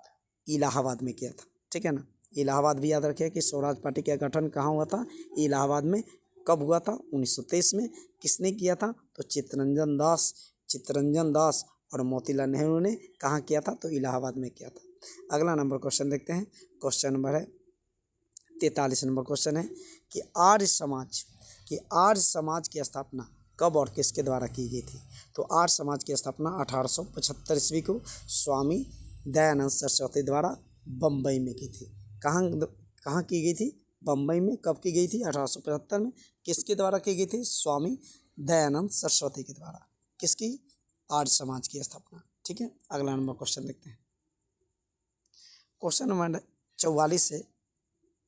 इलाहाबाद में किया था। ठीक है ना। इलाहाबाद भी याद रखिए कि स्वराज पार्टी का गठन कहाँ हुआ था? इलाहाबाद में। कब हुआ था? 1923 में। किसने किया था? तो चित्तरंजन दास और मोतीलाल नेहरू ने कहाँ किया था? तो इलाहाबाद में किया था। अगला नंबर क्वेश्चन देखते हैं। क्वेश्चन नंबर है 43 नंबर क्वेश्चन है कि आर्य समाज की स्थापना कब और किसके द्वारा की गई थी। तो आर्य समाज की स्थापना 1875 ईस्वी को स्वामी दयानंद सरस्वती द्वारा बम्बई में की थी। कहाँ की गई थी? बम्बई में। कब की गई थी? 1875 में। किसके द्वारा की गई थी? स्वामी दयानंद सरस्वती के द्वारा। किसकी? आर्य समाज की स्थापना। ठीक है, अगला नंबर क्वेश्चन देखते हैं। क्वेश्चन नंबर 44 है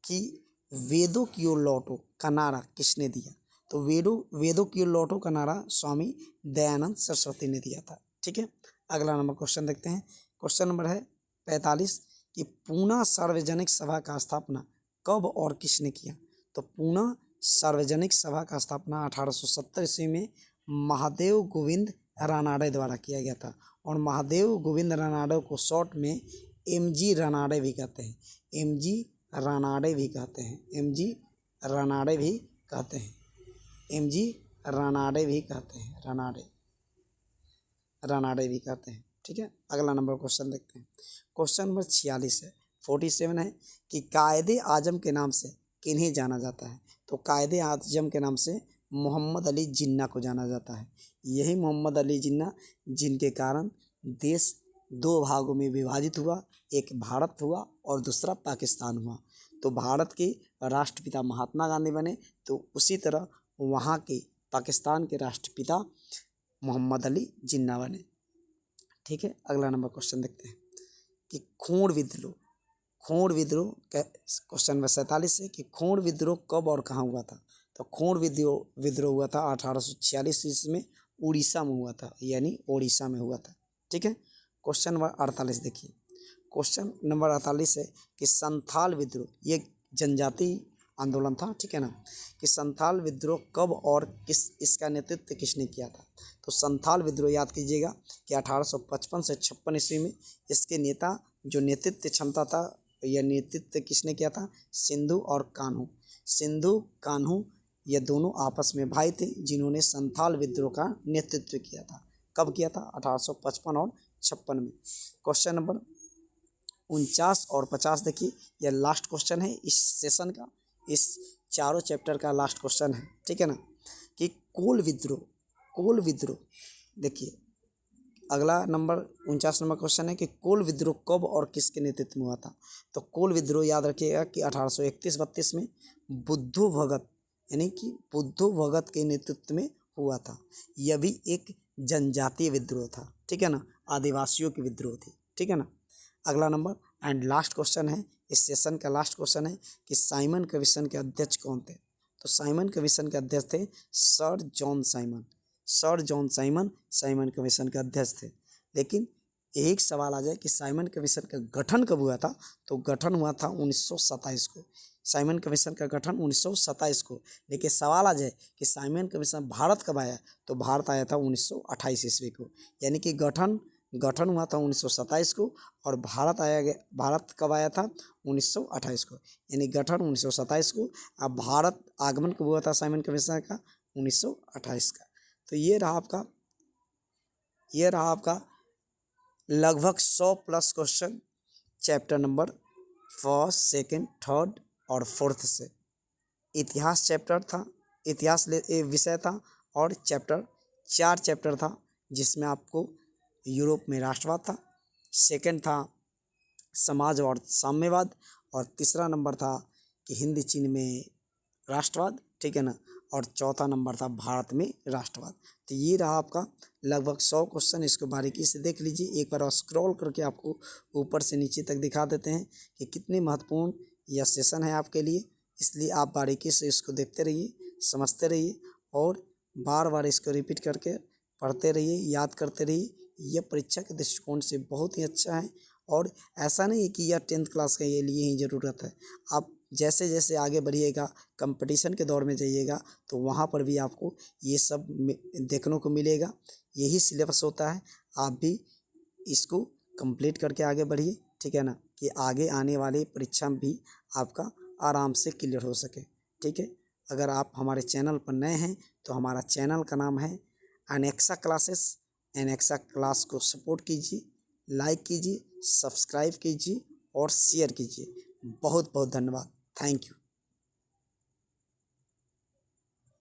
कि वेदों की ओर लौटो का नारा किसने दिया। तो वेदों की ओर लौटो का नारा स्वामी दयानंद सरस्वती ने दिया था। ठीक है, अगला नंबर क्वेश्चन देखते हैं। क्वेश्चन नंबर है 45 कि पूना सार्वजनिक सभा का स्थापना कब और किसने किया। तो पूना सार्वजनिक सभा का स्थापना 1870 ईस्वी में महादेव गोविंद रानाडे द्वारा किया गया था। और महादेव गोविंद रानाडे को शॉर्ट में MG रानाडे भी कहते हैं। MG रानाडे भी कहते हैं। MG रानाडे भी कहते हैं। MG रानाडे भी कहते हैं। रानाडे भी कहते हैं। ठीक है, अगला नंबर क्वेश्चन देखते हैं। क्वेश्चन नंबर 46 है 47 है कि कायदे आजम के नाम से किन्हें जाना जाता है। तो कायदे आजम के नाम से मोहम्मद अली जिन्ना को जाना जाता है। यही मोहम्मद अली जिन्ना जिनके कारण देश दो भागों में विभाजित हुआ, एक भारत हुआ और दूसरा पाकिस्तान हुआ। तो भारत के राष्ट्रपिता महात्मा गांधी बने, तो उसी तरह वहाँ के पाकिस्तान के राष्ट्रपिता मोहम्मद अली जिन्ना बने। ठीक है, अगला नंबर क्वेश्चन देखते हैं कि खोड़ विद्रोह क्वेश्चन नंबर 47 है कि खोड़ विद्रोह कब और कहाँ हुआ था। तो खोड़ विद्रोह हुआ था 1846 ईस्वी में उड़ीसा में हुआ था, यानी ओडिशा में हुआ था। ठीक है, क्वेश्चन नंबर 48 देखिए। क्वेश्चन नंबर 48 है कि संथाल विद्रोह ये जनजाति आंदोलन था। ठीक है ना, कि संथाल विद्रोह कब और इसका नेतृत्व किसने किया था। तो संथाल विद्रोह याद कीजिएगा कि 1855 से 56 ईस्वी में इसके नेता जो नेतृत्व क्षमता था, यह नेतृत्व किसने किया था? सिंधु कान्हू ये दोनों आपस में भाई थे जिन्होंने संथाल विद्रोह का नेतृत्व किया था। कब किया था? 1855 और 56 में। क्वेश्चन नंबर 49 और 50 देखिए, यह लास्ट क्वेश्चन है इस सेशन का, इस चारों चैप्टर का लास्ट क्वेश्चन है। ठीक है ना, कि कोल विद्रोह देखिए। अगला नंबर 49 नंबर क्वेश्चन है कि कोल विद्रोह कब और किसके नेतृत्व में हुआ था। तो कोल विद्रोह याद रखिएगा कि 1831-32 में बुद्धू भगत के नेतृत्व में हुआ था। यह भी एक जनजातीय विद्रोह था। ठीक है ना, आदिवासियों की विद्रोह थी। ठीक है ना, अगला नंबर एंड लास्ट क्वेश्चन है, इस सेशन का लास्ट क्वेश्चन है कि साइमन कमीशन के अध्यक्ष कौन थे। तो साइमन कमीशन के अध्यक्ष थे सर जॉन साइमन कमीशन के अध्यक्ष थे। लेकिन एक सवाल आ जाए कि साइमन कमीशन का गठन कब हुआ था। तो गठन हुआ था 1927 को। साइमन कमीशन का गठन 1927 को। लेकिन सवाल आ जाए कि साइमन कमीशन भारत कब आया, तो भारत आया था 1928 ईस्वी को। यानी कि गठन हुआ था 1927 को और भारत कब आया था? 1928 को। यानी गठन 1927 को, अब भारत आगमन कब हुआ था साइमन कमीशन का? 1928 का। तो ये रहा आपका लगभग 100 प्लस क्वेश्चन चैप्टर नंबर 1, 2, 3 और 4 से। इतिहास चैप्टर था, विषय था और 4 चैप्टर था, जिसमें आपको यूरोप में राष्ट्रवाद था, सेकंड था समाजवाद साम्यवाद और तीसरा नंबर था कि हिंद चीन में राष्ट्रवाद। ठीक है ना, और चौथा नंबर था भारत में राष्ट्रवाद। तो ये रहा आपका लगभग 100 क्वेश्चन। इसको बारीकी से देख लीजिए, एक बार स्क्रॉल करके आपको ऊपर से नीचे तक दिखा देते हैं कि कितनी महत्वपूर्ण यह सेशन है आपके लिए। इसलिए आप बारीकी से इसको देखते रहिए, समझते रहिए और बार बार इसको रिपीट करके पढ़ते रहिए, याद करते रहिए। यह परीक्षा के दृष्टिकोण से बहुत ही अच्छा है और ऐसा नहीं है कि यह 10th क्लास के लिए ही ज़रूरत है। आप जैसे जैसे आगे बढ़िएगा, कंपटीशन के दौर में जाइएगा, तो वहाँ पर भी आपको ये सब देखने को मिलेगा। यही सिलेबस होता है, आप भी इसको कंप्लीट करके आगे बढ़िए। ठीक है ना, कि आगे आने वाली परीक्षा भी आपका आराम से क्लियर हो सके। ठीक है, अगर आप हमारे चैनल पर नए हैं तो हमारा चैनल का नाम है एनेक्सा क्लासेस। एनेक्सा क्लास को सपोर्ट कीजिए, लाइक कीजिए, सब्सक्राइब कीजिए और शेयर कीजिए। बहुत बहुत धन्यवाद। Thank you.